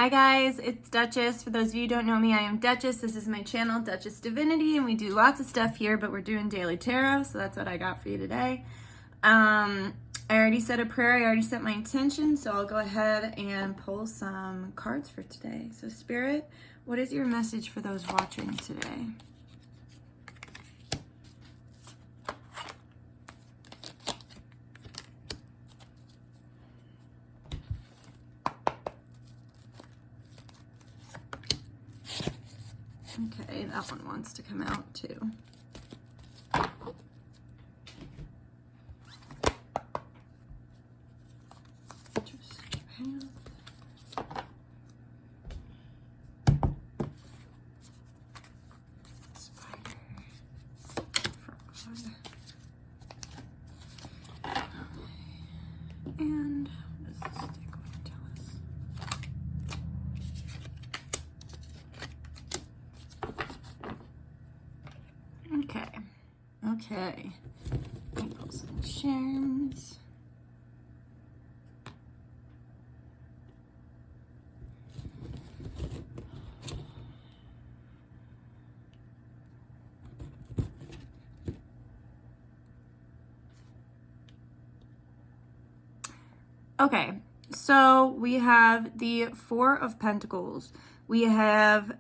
Hi guys, it's Dutchess. For those of you who don't know me, I am Dutchess. This is my channel, Dutchess Divinity, and we do lots of stuff here, but we're doing daily tarot, so that's what I got for you today. I already said a prayer, I already set my intention, so I'll go ahead and pull some cards for today. So Spirit, what is your message for those watching today? Okay, that one wants to come out too. Just Japan. Spider. Frog. And what does this stick going to tell us? Okay. Apples and Sherms. Okay, so we have the Four of Pentacles. We have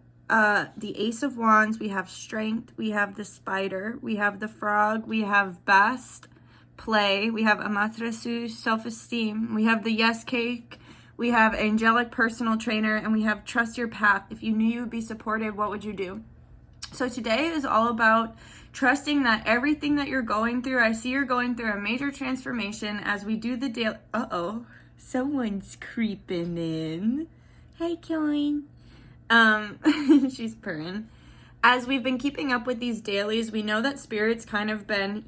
the Ace of Wands, we have Strength, we have the Spider, we have the Frog, we have Best, Play, we have Amaterasu, Self-Esteem, we have the Yes Cake, we have Angelic Personal Trainer, and we have Trust Your Path. If you knew you would be supported, what would you do? So today is all about trusting that everything that you're going through, I see you're going through a major transformation as we do the daily, someone's creeping in. Hi, Coin. She's purring. As we've been keeping up with these dailies, we know that Spirit's kind of been,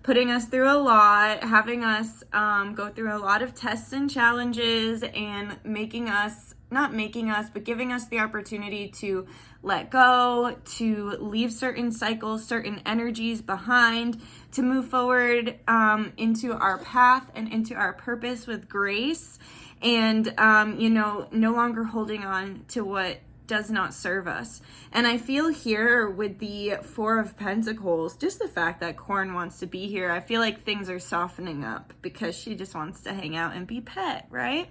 putting us through a lot, having us go through a lot of tests and challenges, and giving us the opportunity to let go, to leave certain cycles, certain energies behind, to move forward into our path and into our purpose with grace, and, no longer holding on to what does not serve us. And I feel here with the Four of Pentacles, just the fact that Corn wants to be here, I feel like things are softening up because she just wants to hang out and be pet, right?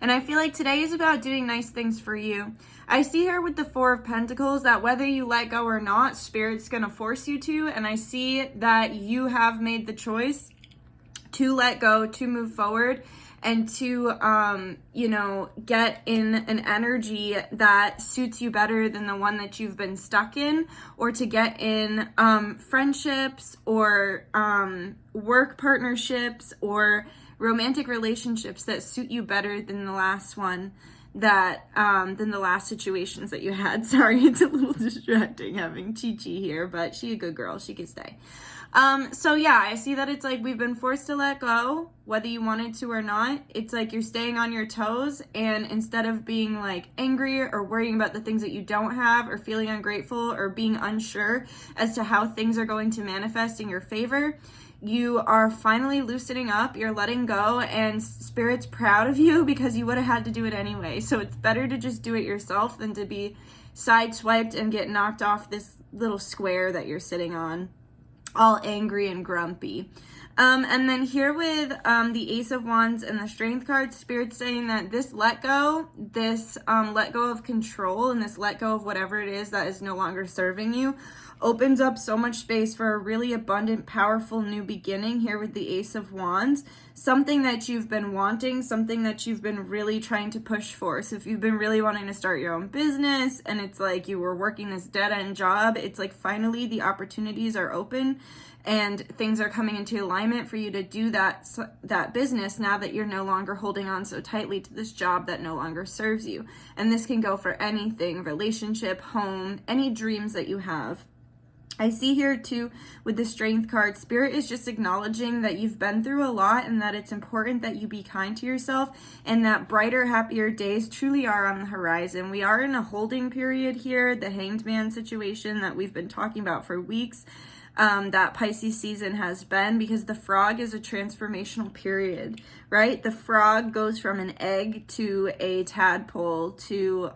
And I feel like today is about doing nice things for you. I see here with the Four of Pentacles that whether you let go or not, Spirit's going to force you to. And I see that you have made the choice to let go, to move forward, and to, get in an energy that suits you better than the one that you've been stuck in, or to get in friendships or work partnerships or romantic relationships that suit you better than the last one than the last situations that you had. Sorry, it's a little distracting having Chi-Chi here, but she's a good girl. She can stay. So yeah, I see that it's like we've been forced to let go, whether you wanted to or not. It's like you're staying on your toes, and instead of being like angry or worrying about the things that you don't have, or feeling ungrateful or being unsure as to how things are going to manifest in your favor, you are finally loosening up, you're letting go, and Spirit's proud of you because you would have had to do it anyway. So it's better to just do it yourself than to be sideswiped and get knocked off this little square that you're sitting on, all angry and grumpy. And then here with the Ace of Wands and the Strength card, Spirit's saying that this let go of control, and this let go of whatever it is that is no longer serving you, opens up so much space for a really abundant, powerful new beginning here with the Ace of Wands. Something that you've been wanting, something that you've been really trying to push for. So if you've been really wanting to start your own business and it's like you were working this dead-end job, it's like finally the opportunities are open and things are coming into alignment for you to do that business now that you're no longer holding on so tightly to this job that no longer serves you. And this can go for anything, relationship, home, any dreams that you have. I see here too with the Strength card, Spirit is just acknowledging that you've been through a lot and that it's important that you be kind to yourself, and that brighter, happier days truly are on the horizon. We are in a holding period here, the Hanged Man situation that we've been talking about for weeks. that Pisces season has been, because the frog is a transformational period, right? The frog goes from an egg to a tadpole to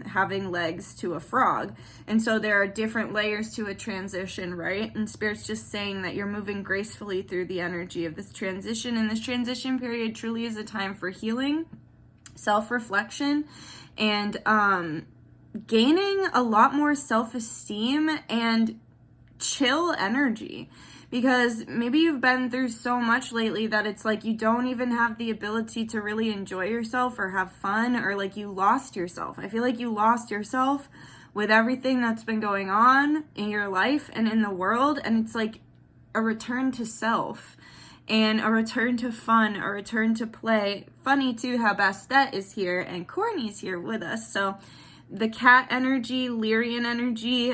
having legs to a frog. And so there are different layers to a transition, right? And Spirit's just saying that you're moving gracefully through the energy of this transition. And this transition period truly is a time for healing, self-reflection, and gaining a lot more self-esteem and chill energy, because maybe you've been through so much lately that it's like you don't even have the ability to really enjoy yourself or have fun, or like you lost yourself. I feel like you lost yourself with everything that's been going on in your life and in the world, and it's like a return to self and a return to fun, a return to play. Funny too how Bastet is here and Corny's here with us. So the cat energy, Lyrian energy,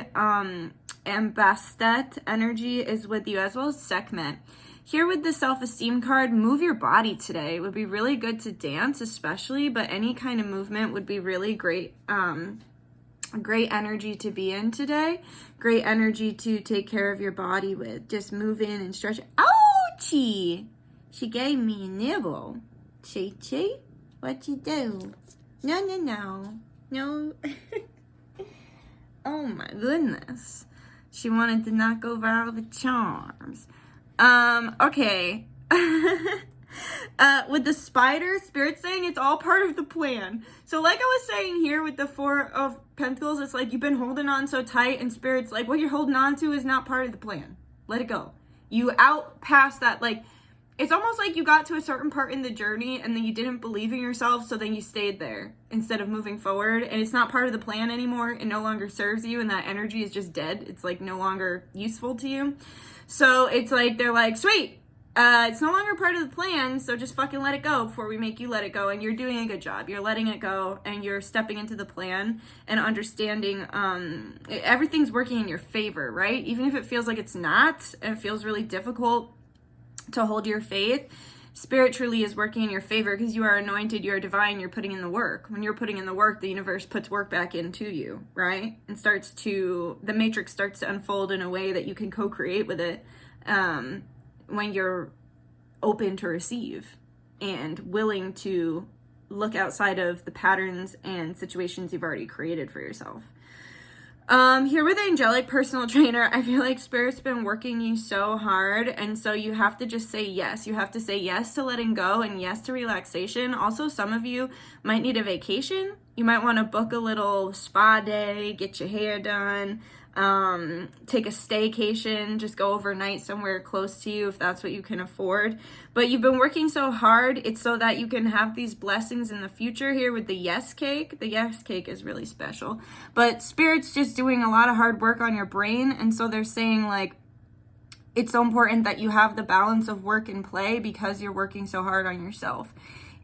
and Bastet energy is with you, as well as Sekhmet. Here with the self-esteem card, move your body today. It would be really good to dance especially, but any kind of movement would be really great. Great energy to be in today. Great energy to take care of your body with. Just move in and stretch. Ouchie! She gave me a nibble. Chi-chi, what you do? No. No. Oh my goodness. She wanted to knock over all the charms. Okay. With the spider, Spirit's saying it's all part of the plan. So like I was saying here with the Four of Pentacles, it's like you've been holding on so tight, and Spirit's like, what you're holding on to is not part of the plan. Let it go. You out past that. Like, it's almost like you got to a certain part in the journey and then you didn't believe in yourself, so then you stayed there instead of moving forward, and it's not part of the plan anymore. It no longer serves you, and that energy is just dead. It's like no longer useful to you. So it's like they're like, sweet, it's no longer part of the plan, so just fucking let it go before we make you let it go. And you're doing a good job. You're letting it go and you're stepping into the plan and understanding everything's working in your favor, right? Even if it feels like it's not, and it feels really difficult to hold your faith, Spirit truly is working in your favor, because you are anointed, you are divine, you're putting in the work. When you're putting in the work, the universe puts work back into you, right? And the matrix starts to unfold in a way that you can co-create with it when you're open to receive and willing to look outside of the patterns and situations you've already created for yourself. Here with Angelic Personal Trainer, I feel like Spirit's been working you so hard, and so you have to just say yes. You have to say yes to letting go and yes to relaxation. Also, some of you might need a vacation. You might want to book a little spa day, get your hair done, take a staycation, just go overnight somewhere close to you if that's what you can afford. But you've been working so hard, it's so that you can have these blessings in the future. Here with the yes cake. The yes cake is really special, but Spirit's just doing a lot of hard work on your brain, and so they're saying like it's so important that you have the balance of work and play, because you're working so hard on yourself.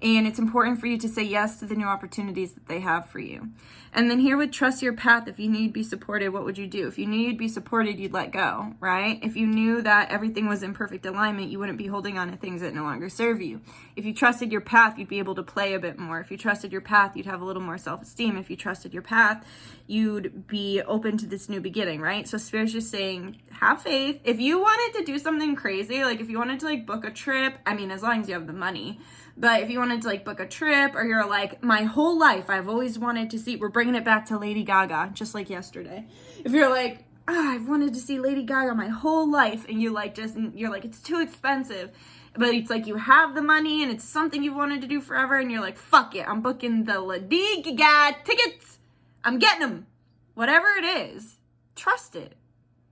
And it's important for you to say yes to the new opportunities that they have for you. And then here with trust your path, if you need to be supported, what would you do? If you knew you'd be supported, you'd let go, right? If you knew that everything was in perfect alignment, you wouldn't be holding on to things that no longer serve you. If you trusted your path, you'd be able to play a bit more. If you trusted your path, you'd have a little more self-esteem. If you trusted your path, you'd be open to this new beginning, right? So Spirit's just saying, have faith. If you wanted to do something crazy, like if you wanted to like book a trip, I mean, as long as you have the money, but if you wanted to like book a trip, or you're like, my whole life I've always wanted to see, we're bringing it back to Lady Gaga, just like yesterday. If you're like, I've wanted to see Lady Gaga my whole life, and you're like, it's too expensive, but it's like you have the money and it's something you've wanted to do forever, and you're like, fuck it, I'm booking the Lady Gaga tickets. I'm getting them. Whatever it is, trust it.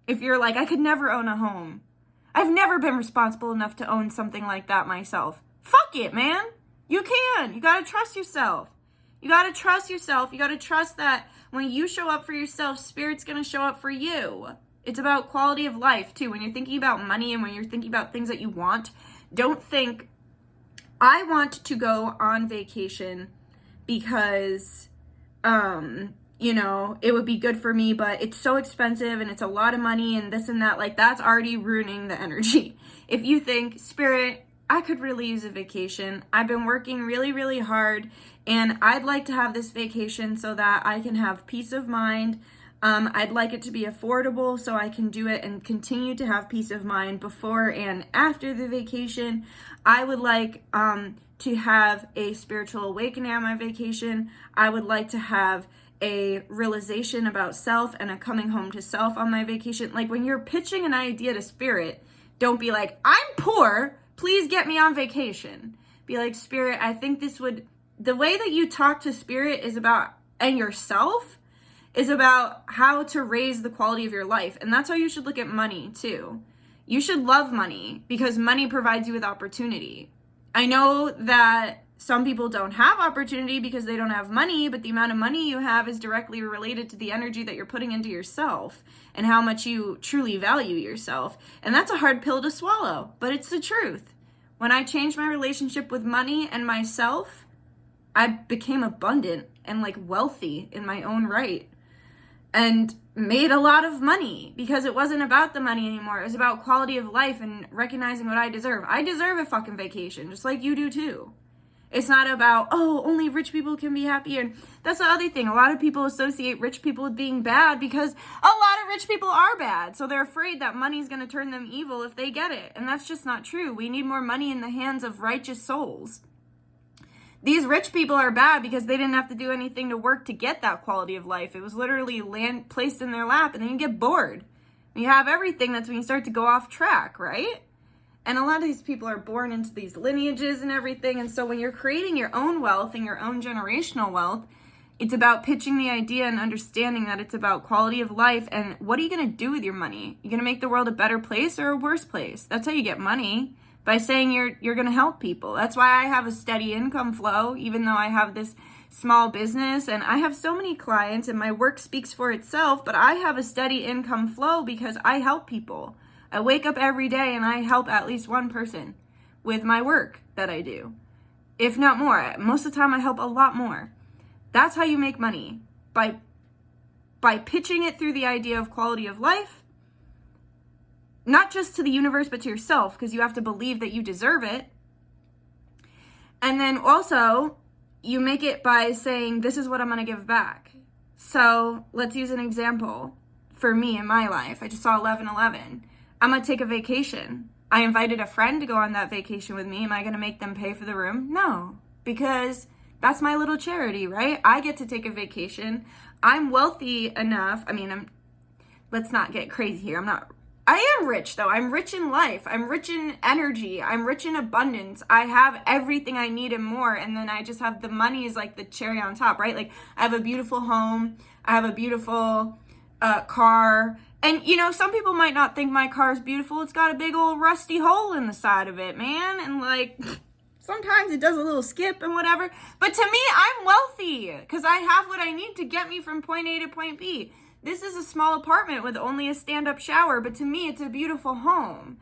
If you're like, I could never own a home. I've never been responsible enough to own something like that myself. Fuck it, man. You can. You gotta trust yourself. You gotta trust yourself. You gotta trust that when you show up for yourself, Spirit's gonna show up for you. It's about quality of life, too. When you're thinking about money and when you're thinking about things that you want, don't think, I want to go on vacation because, it would be good for me, but it's so expensive and it's a lot of money and this and that. Like, that's already ruining the energy. If you think, Spirit, I could really use a vacation. I've been working really, really hard, and I'd like to have this vacation so that I can have peace of mind. I'd like it to be affordable so I can do it and continue to have peace of mind before and after the vacation. I would like to have a spiritual awakening on my vacation. I would like to have a realization about self and a coming home to self on my vacation. Like, when you're pitching an idea to spirit, don't be like, I'm poor, please get me on vacation. Be like, spirit, I think this would, the way that you talk to spirit is about, and yourself, is about how to raise the quality of your life. And that's how you should look at money too. You should love money because money provides you with opportunity. I know that some people don't have opportunity because they don't have money, but the amount of money you have is directly related to the energy that you're putting into yourself and how much you truly value yourself. And that's a hard pill to swallow, but it's the truth. When I changed my relationship with money and myself, I became abundant and like wealthy in my own right and made a lot of money because it wasn't about the money anymore. It was about quality of life and recognizing what I deserve. I deserve a fucking vacation, just like you do too. It's not about, oh, only rich people can be happy. And that's the other thing. A lot of people associate rich people with being bad because a lot of rich people are bad. So they're afraid that money's going to turn them evil if they get it. And that's just not true. We need more money in the hands of righteous souls. These rich people are bad because they didn't have to do anything to work to get that quality of life. It was literally placed in their lap, and then you get bored. When you have everything, that's when you start to go off track, right? And a lot of these people are born into these lineages and everything. And so when you're creating your own wealth and your own generational wealth, it's about pitching the idea and understanding that it's about quality of life. And what are you going to do with your money? You're going to make the world a better place or a worse place? That's how you get money, by saying you're going to help people. That's why I have a steady income flow, even though I have this small business and I have so many clients and my work speaks for itself, but I have a steady income flow because I help people. I wake up every day and I help at least one person with my work that I do, if not more. Most of the time I help a lot more. That's how you make money, by pitching it through the idea of quality of life, not just to the universe, but to yourself, because you have to believe that you deserve it. And then also you make it by saying, this is what I'm going to give back. So let's use an example for me in my life. I just saw 11/11. I'm going to take a vacation. I invited a friend to go on that vacation with me. Am I going to make them pay for the room? No, because that's my little charity, right? I get to take a vacation. I'm wealthy enough. I mean, let's not get crazy here. I am rich though. I'm rich in life. I'm rich in energy. I'm rich in abundance. I have everything I need and more. And then I just have the money is like the cherry on top, right? Like, I have a beautiful home. I have a beautiful car. And, you know, some people might not think my car is beautiful. It's got a big old rusty hole in the side of it, man. And, like, sometimes it does a little skip and whatever. But to me, I'm wealthy because I have what I need to get me from point A to point B. This is a small apartment with only a stand-up shower, but to me, it's a beautiful home.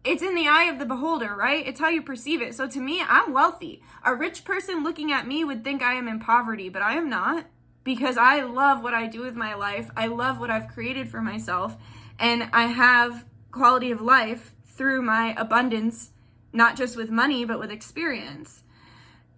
It's in the eye of the beholder, right? It's how you perceive it. So to me, I'm wealthy. A rich person looking at me would think I am in poverty, but I am not. Because I love what I do with my life. I love what I've created for myself. And I have quality of life through my abundance, not just with money, but with experience.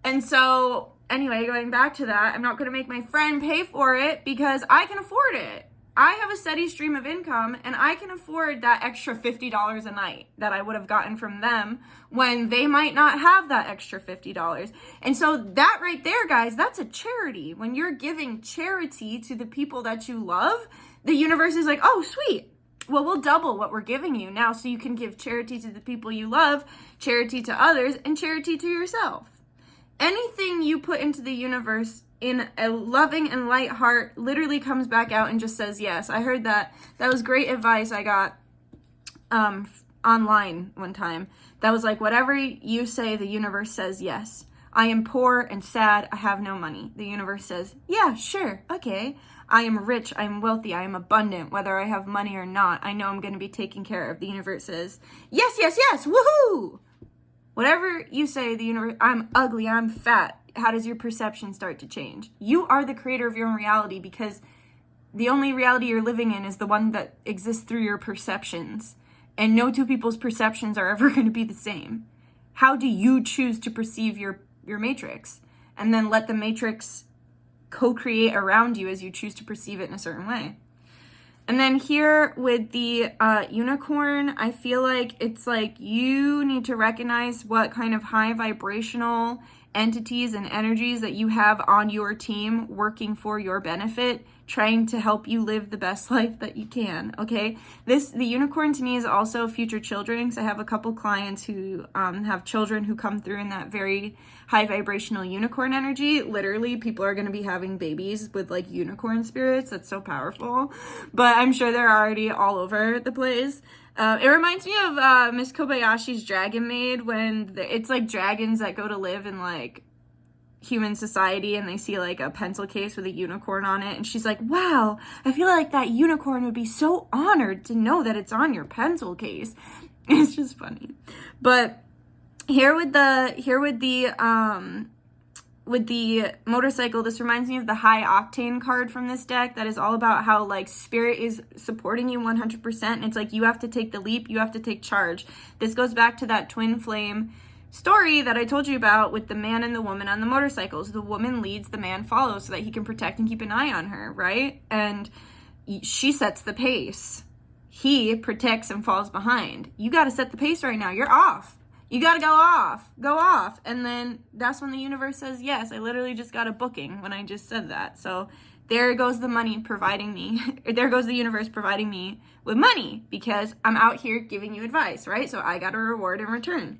And so, anyway, going back to that, I'm not going to make my friend pay for it because I can afford it. I have a steady stream of income and I can afford that extra $50 a night that I would have gotten from them when they might not have that extra $50. And so that right there, guys, that's a charity. When you're giving charity to the people that you love, the universe is like, oh, sweet. Well, we'll double what we're giving you now so you can give charity to the people you love, charity to others, and charity to yourself. Anything you put into the universe in a loving and light heart literally comes back out and just says yes. I heard that. That was great advice I got online one time. That was like, whatever you say, the universe says yes. I am poor and sad. I have no money. The universe says, yeah, sure, okay. I am rich. I am wealthy. I am abundant. Whether I have money or not, I know I'm going to be taken care of. The universe says, yes, yes, yes, woohoo! Whatever you say, the universe, I'm ugly, I'm fat. How does your perception start to change? You are the creator of your own reality because the only reality you're living in is the one that exists through your perceptions. And no two people's perceptions are ever going to be the same. How do you choose to perceive your matrix? And then let the matrix co-create around you as you choose to perceive it in a certain way. And then here with the unicorn, I feel like it's like you need to recognize what kind of high vibrational entities and energies that you have on your team working for your benefit, trying to help you live the best life that you can, okay? The unicorn to me is also future children, because I have a couple clients who have children who come through in that very high vibrational unicorn energy. Literally, people are going to be having babies with like unicorn spirits. That's so powerful. But I'm sure they're already all over the place. It reminds me of Miss Kobayashi's Dragon Maid, when it's like dragons that go to live in like human society, and they see like a pencil case with a unicorn on it, and she's like, wow, I feel like that unicorn would be so honored to know that it's on your pencil case. It's just funny. But here with the motorcycle, this reminds me of the high octane card from this deck that is all about how like spirit is supporting you 100%, and it's like you have to take the leap, you have to take charge. This goes back to that twin flame story that I told you about with the man and the woman on the motorcycles. The woman leads, the man follows, so that he can protect and keep an eye on her, right? And she sets the pace. He protects and falls behind. You got to set the pace right now. You're off. You got to go off. And then that's when the universe says, yes, I literally just got a booking when I just said that. So there goes the money providing me, there goes the universe providing me with money, because I'm out here giving you advice, right? So I got a reward in return.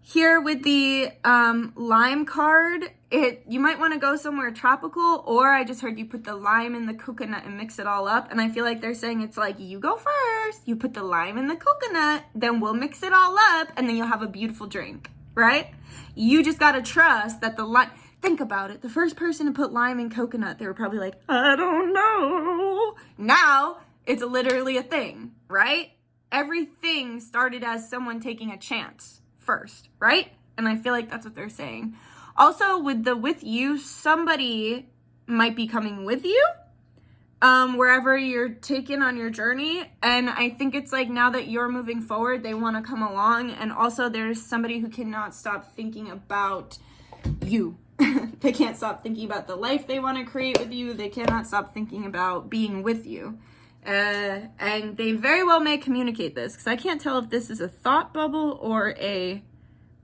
Here with the lime card, you might want to go somewhere tropical, or I just heard you put the lime in the coconut and mix it all up. And I feel like they're saying it's like, you go first, you put the lime in the coconut, then we'll mix it all up, and then you'll have a beautiful drink, right? You just got to trust that the lime, think about it. The first person to put lime in coconut, they were probably like, I don't know. Now it's literally a thing, right? Everything started as someone taking a chance first, right? And I feel like that's what they're saying. Also, with you, somebody might be coming with you wherever you're taken on your journey. And I think it's like, now that you're moving forward, they want to come along. And also there's somebody who cannot stop thinking about you. They can't stop thinking about the life they want to create with you. They cannot stop thinking about being with you. And they very well may communicate this, because I can't tell if this is a thought bubble or a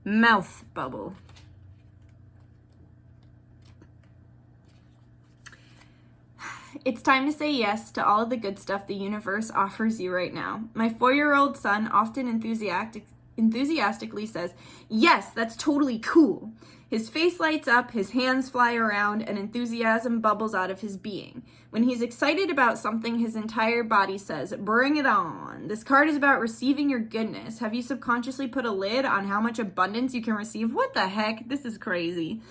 mouth bubble. It's time to say yes to all of the good stuff the universe offers you right now. My 4-year-old son often enthusiastically says, yes, that's totally cool. His face lights up, his hands fly around, and enthusiasm bubbles out of his being. When he's excited about something, his entire body says, bring it on. This card is about receiving your goodness. Have you subconsciously put a lid on how much abundance you can receive? What the heck? This is crazy.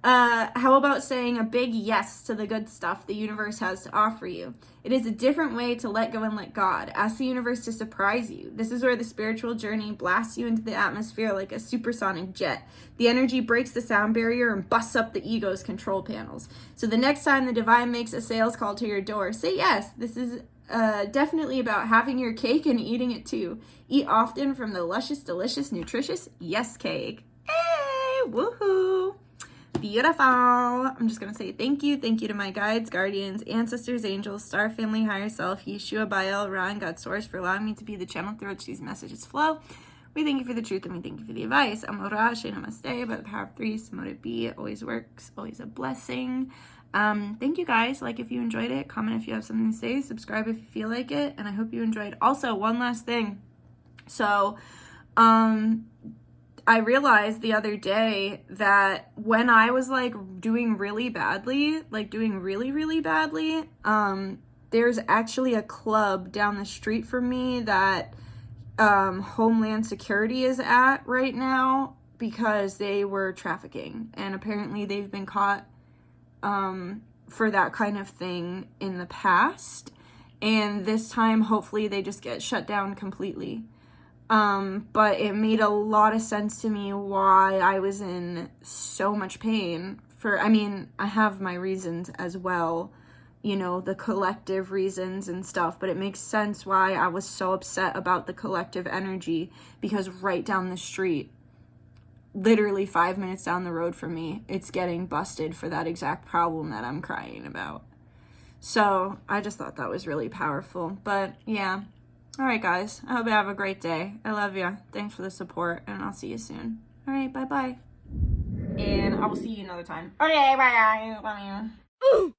How about saying a big yes to the good stuff the universe has to offer you? It is a different way to let go and let God. Ask the universe to surprise you. This is where the spiritual journey blasts you into the atmosphere like a supersonic jet. The energy breaks the sound barrier and busts up the ego's control panels. So the next time the divine makes a sales call to your door, say yes. This is definitely about having your cake and eating it too. Eat often from the luscious, delicious, nutritious yes cake. Hey, woohoo! Beautiful. I'm just going to say thank you. Thank you to my guides, guardians, ancestors, angels, star family, higher self, Yeshua, Baal, Ran, God source, for allowing me to be the channel through which these messages flow. We thank you for the truth, and we thank you for the advice. Amora, Shea, Namaste, by the power of 3, Samote it be. It always works, always a blessing. Thank you guys. Like if you enjoyed it, comment if you have something to say, subscribe if you feel like it, and I hope you enjoyed. Also, one last thing. So, I realized the other day that when I was like doing really badly, there's actually a club down the street from me that Homeland Security is at right now, because they were trafficking, and apparently they've been caught for that kind of thing in the past, and this time hopefully they just get shut down completely. But it made a lot of sense to me why I was in so much pain I have my reasons as well, the collective reasons and stuff, but it makes sense why I was so upset about the collective energy, because right down the street, literally 5 minutes down the road from me, it's getting busted for that exact problem that I'm crying about. So I just thought that was really powerful. But yeah. All right, guys. I hope you have a great day. I love you. Thanks for the support, and I'll see you soon. All right, bye-bye. And I will see you another time. Okay, bye. Love you.